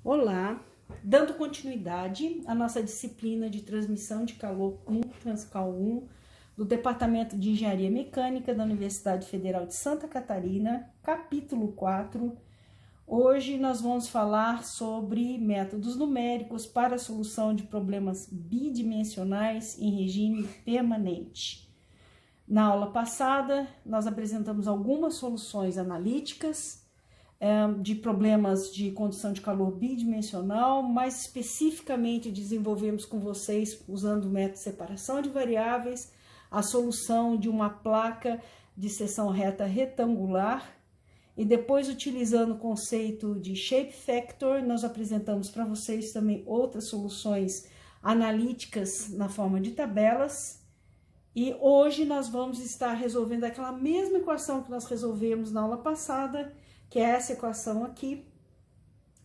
Olá, dando continuidade à nossa disciplina de transmissão de calor 1, Transcal 1, do Departamento de Engenharia Mecânica da Universidade Federal de Santa Catarina, capítulo 4. Hoje nós vamos falar sobre métodos numéricos para a solução de problemas bidimensionais em regime permanente. Na aula passada, nós apresentamos algumas soluções analíticas de problemas de condução de calor bidimensional, mais especificamente desenvolvemos com vocês, usando o método de separação de variáveis, a solução de uma placa de seção reta retangular, e depois, utilizando o conceito de shape factor, nós apresentamos para vocês também outras soluções analíticas na forma de tabelas. E hoje nós vamos estar resolvendo aquela mesma equação que nós resolvemos na aula passada, que é essa equação aqui,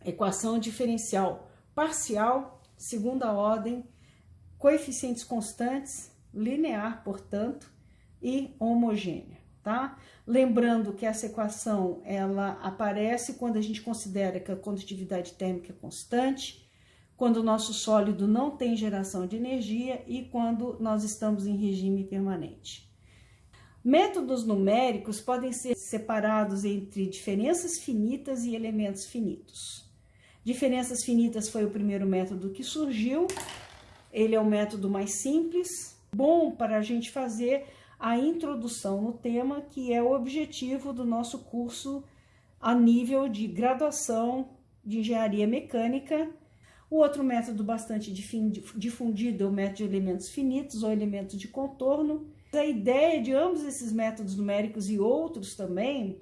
equação diferencial parcial, segunda ordem, coeficientes constantes, linear, portanto, e homogênea, tá? Lembrando que essa equação, ela aparece quando a gente considera que a condutividade térmica é constante, quando o nosso sólido não tem geração de energia e quando nós estamos em regime permanente. Métodos numéricos podem ser separados entre diferenças finitas e elementos finitos. Diferenças finitas foi o primeiro método que surgiu, ele é o método mais simples, bom para a gente fazer a introdução no tema, que é o objetivo do nosso curso a nível de graduação de engenharia mecânica. O outro método bastante difundido é o método de elementos finitos ou elementos de contorno. A ideia de ambos esses métodos numéricos e outros também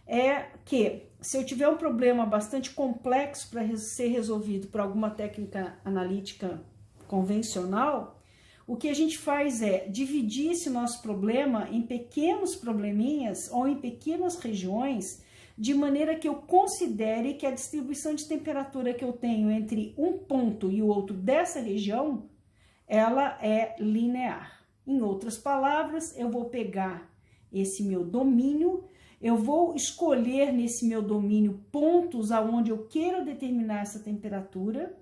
é que, se eu tiver um problema bastante complexo para ser resolvido por alguma técnica analítica convencional, o que a gente faz é dividir esse nosso problema em pequenos probleminhas ou em pequenas regiões, de maneira que eu considere que a distribuição de temperatura que eu tenho entre um ponto e o outro dessa região, ela é linear. Em outras palavras, eu vou pegar esse meu domínio, eu vou escolher nesse meu domínio pontos aonde eu quero determinar essa temperatura.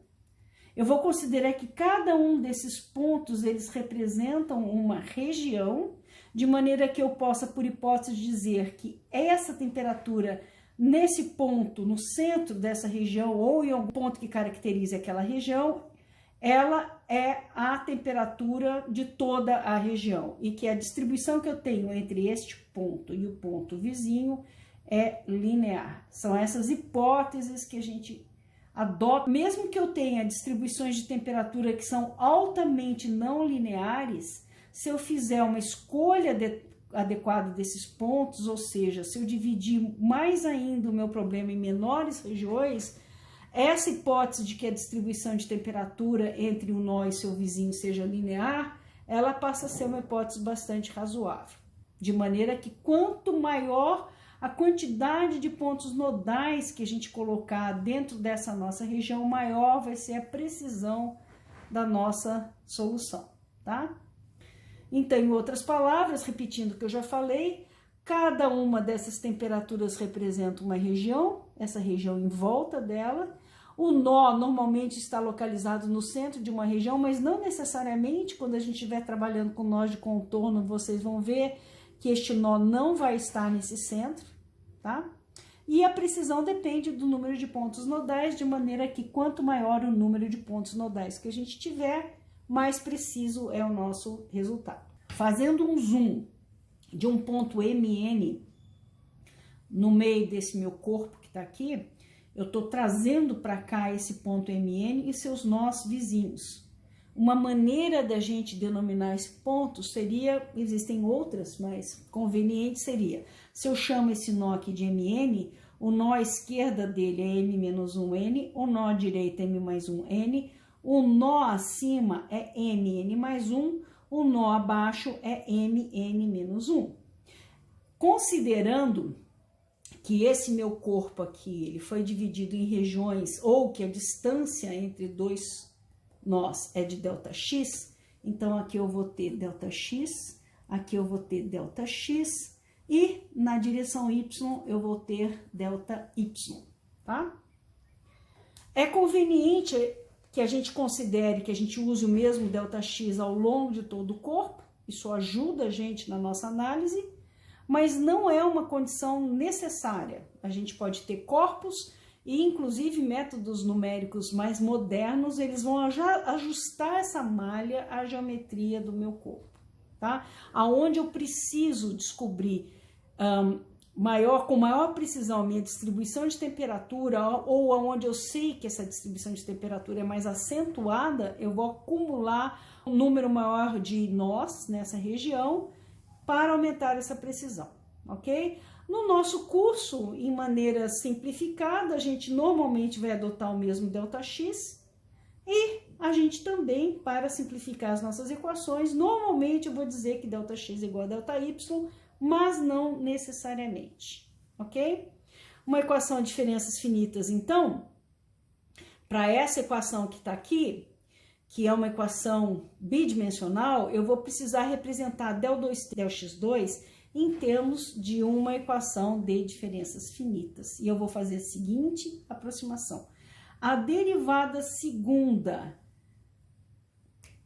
Eu vou considerar que cada um desses pontos, eles representam uma região, de maneira que eu possa, por hipótese, dizer que essa temperatura nesse ponto, no centro dessa região, ou em algum ponto que caracterize aquela região, ela é a temperatura de toda a região, e que a distribuição que eu tenho entre este ponto e o ponto vizinho é linear. São essas hipóteses que a gente adota. Mesmo que eu tenha distribuições de temperatura que são altamente não lineares, se eu fizer uma escolha adequada desses pontos, ou seja, se eu dividir mais ainda o meu problema em menores regiões, essa hipótese de que a distribuição de temperatura entre um nó e seu vizinho seja linear, ela passa a ser uma hipótese bastante razoável. De maneira que quanto maior a quantidade de pontos nodais que a gente colocar dentro dessa nossa região, maior vai ser a precisão da nossa solução, tá? Então, em outras palavras, repetindo o que eu já falei, cada uma dessas temperaturas representa uma região, essa região em volta dela. O nó normalmente está localizado no centro de uma região, mas não necessariamente. Quando a gente estiver trabalhando com nós de contorno, vocês vão ver que este nó não vai estar nesse centro, tá? E a precisão depende do número de pontos nodais, de maneira que quanto maior o número de pontos nodais que a gente tiver, mais preciso é o nosso resultado. Fazendo um zoom de um ponto MN no meio desse meu corpo que está aqui, eu estou trazendo para cá esse ponto MN e seus nós vizinhos. Uma maneira da gente denominar esse ponto seria, existem outras, mas conveniente seria, se eu chamo esse nó aqui de MN, o nó à esquerda dele é M-1N, o nó à direita é M+1N, o nó acima é MN+1, o nó abaixo é MN-1. Considerando que esse meu corpo aqui ele foi dividido em regiões, ou que a distância entre dois nós é de ΔX, então aqui eu vou ter ΔX, aqui eu vou ter ΔX, e na direção Y eu vou ter ΔY, tá? É conveniente que a gente considere que a gente use o mesmo ΔX ao longo de todo o corpo, isso ajuda a gente na nossa análise, mas não é uma condição necessária. A gente pode ter corpos e, inclusive, métodos numéricos mais modernos, eles vão ajustar essa malha à geometria do meu corpo, tá? Aonde eu preciso descobrir com maior precisão a minha distribuição de temperatura, ou aonde eu sei que essa distribuição de temperatura é mais acentuada, eu vou acumular um número maior de nós nessa região para aumentar essa precisão, ok? No nosso curso, em maneira simplificada, a gente normalmente vai adotar o mesmo ΔX e a gente também, para simplificar as nossas equações, normalmente eu vou dizer que ΔX é igual a ΔY, mas não necessariamente, ok? Uma equação de diferenças finitas, então, para essa equação que está aqui, que é uma equação bidimensional, eu vou precisar representar del2t, delx2 em termos de uma equação de diferenças finitas. E eu vou fazer a seguinte aproximação. A derivada segunda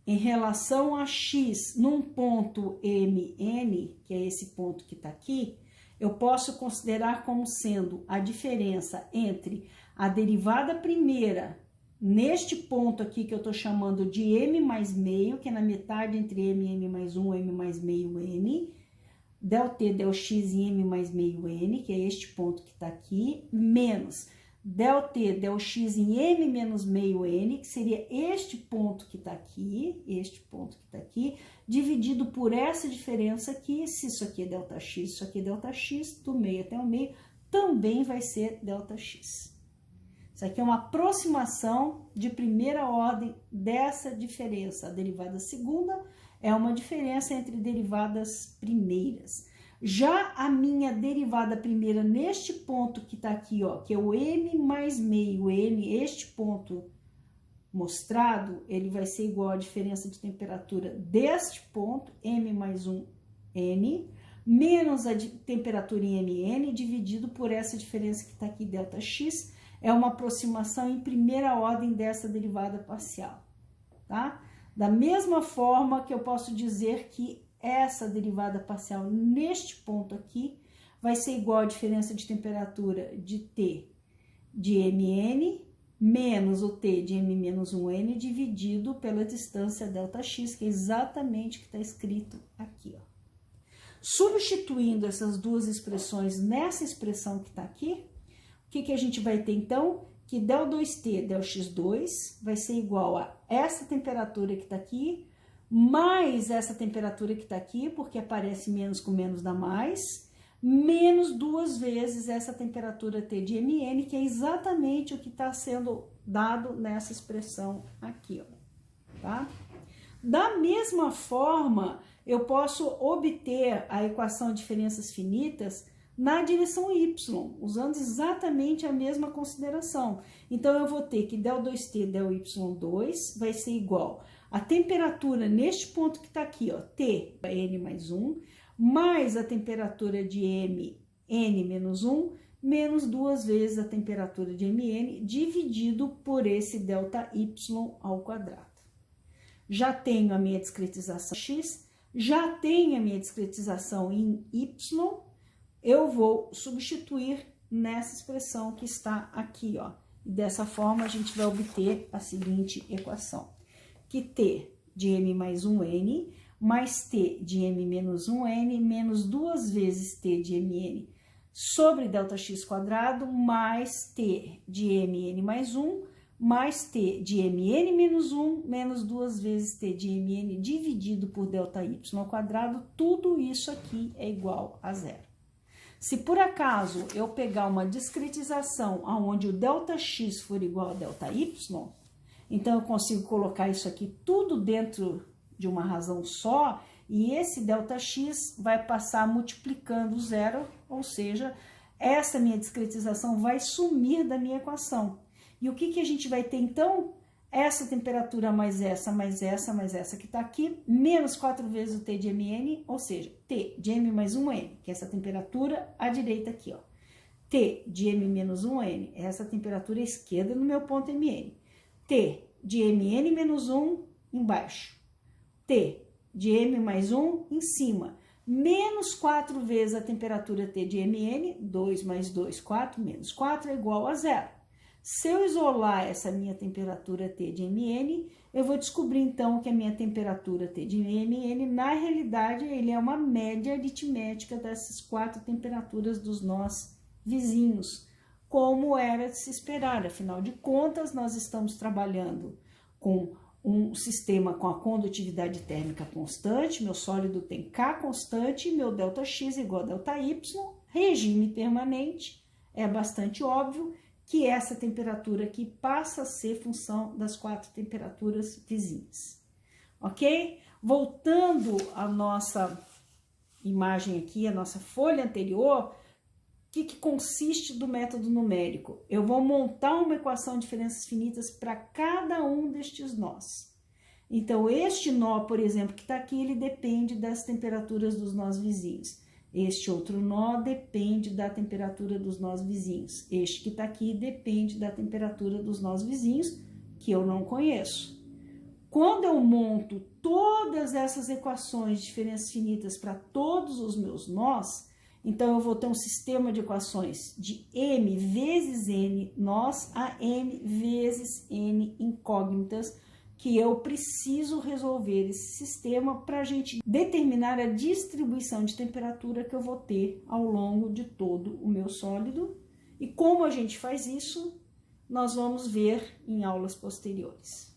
em relação a x num ponto mn, que é esse ponto que está aqui, eu posso considerar como sendo a diferença entre a derivada primeira neste ponto aqui que eu estou chamando de m mais meio, que é na metade entre m mais 1, m mais meio n, del t, del x em m mais meio n, que é este ponto que está aqui, menos del t, del x em m menos meio n, que seria este ponto que está aqui, dividido por essa diferença aqui, se isso aqui é ΔX, isso aqui é ΔX, do meio até o meio, também vai ser ΔX. Isso aqui é uma aproximação de primeira ordem dessa diferença. A derivada segunda é uma diferença entre derivadas primeiras. Já a minha derivada primeira neste ponto que está aqui, ó, que é o m mais meio n, este ponto mostrado, ele vai ser igual à diferença de temperatura deste ponto, m mais 1 n, menos a temperatura em mn, dividido por essa diferença que está aqui, ΔX, é uma aproximação em primeira ordem dessa derivada parcial, tá? Da mesma forma que eu posso dizer que essa derivada parcial neste ponto aqui vai ser igual à diferença de temperatura de T de mn menos o T de m menos 1n dividido pela distância ΔX, que é exatamente o que está escrito aqui, ó. Substituindo essas duas expressões nessa expressão que está aqui, o que a gente vai ter, então? Que del2t, delx2 vai ser igual a essa temperatura que está aqui, mais essa temperatura que está aqui, porque aparece menos com menos dá mais, menos duas vezes essa temperatura T de mn, que é exatamente o que está sendo dado nessa expressão aqui, ó, tá? Da mesma forma, eu posso obter a equação de diferenças finitas na direção y, usando exatamente a mesma consideração. Então, eu vou ter que del2t, del y2 vai ser igual a temperatura neste ponto que está aqui, ó, T, n mais 1, mais a temperatura de m, n menos 1, menos duas vezes a temperatura de mn, dividido por esse delta y ao quadrado. Já tenho a minha discretização x, já tenho a minha discretização em y, eu vou substituir nessa expressão que está aqui, ó. E dessa forma, a gente vai obter a seguinte equação. Que T de m mais 1n, mais T de m menos 1n, menos duas vezes T de mn sobre ΔX quadrado, mais T de mn mais 1, mais T de mn menos 1, menos duas vezes T de mn dividido por ΔY ao quadrado, tudo isso aqui é igual a zero. Se por acaso eu pegar uma discretização onde o ΔX for igual a ΔY, então eu consigo colocar isso aqui tudo dentro de uma razão só, e esse ΔX vai passar multiplicando zero, ou seja, essa minha discretização vai sumir da minha equação. E o que a gente vai ter então? Essa temperatura mais essa, mais essa, mais essa que está aqui, menos 4 vezes o T de mn, ou seja, T de m mais 1n, que é essa temperatura à direita aqui, ó. T T de M menos 1 a N, essa é a temperatura esquerda no meu ponto MN. T de MN menos 1 embaixo. T de M mais 1 em cima. Menos 4 vezes a temperatura T de MN, 2 mais 2, 4, menos 4 é igual a 0. Se eu isolar essa minha temperatura T de MN, eu vou descobrir então que a minha temperatura T de MN, na realidade, ele é uma média aritmética dessas 4 temperaturas dos nós vizinhos, como era de se esperar. Afinal de contas, nós estamos trabalhando com um sistema com a condutividade térmica constante, meu sólido tem K constante, meu ΔX igual a ΔY, regime permanente, é bastante óbvio que essa temperatura aqui passa a ser função das 4 temperaturas vizinhas, ok? Voltando à nossa imagem aqui, a nossa folha anterior, o que consiste do método numérico? Eu vou montar uma equação de diferenças finitas para cada um destes nós. Então, este nó, por exemplo, que está aqui, ele depende das temperaturas dos nós vizinhos. Este outro nó depende da temperatura dos nós vizinhos. Este que está aqui depende da temperatura dos nós vizinhos, que eu não conheço. Quando eu monto todas essas equações de diferenças finitas para todos os meus nós, então eu vou ter um sistema de equações de M vezes N nós a M vezes N incógnitas, que eu preciso resolver esse sistema para a gente determinar a distribuição de temperatura que eu vou ter ao longo de todo o meu sólido. E como a gente faz isso, nós vamos ver em aulas posteriores.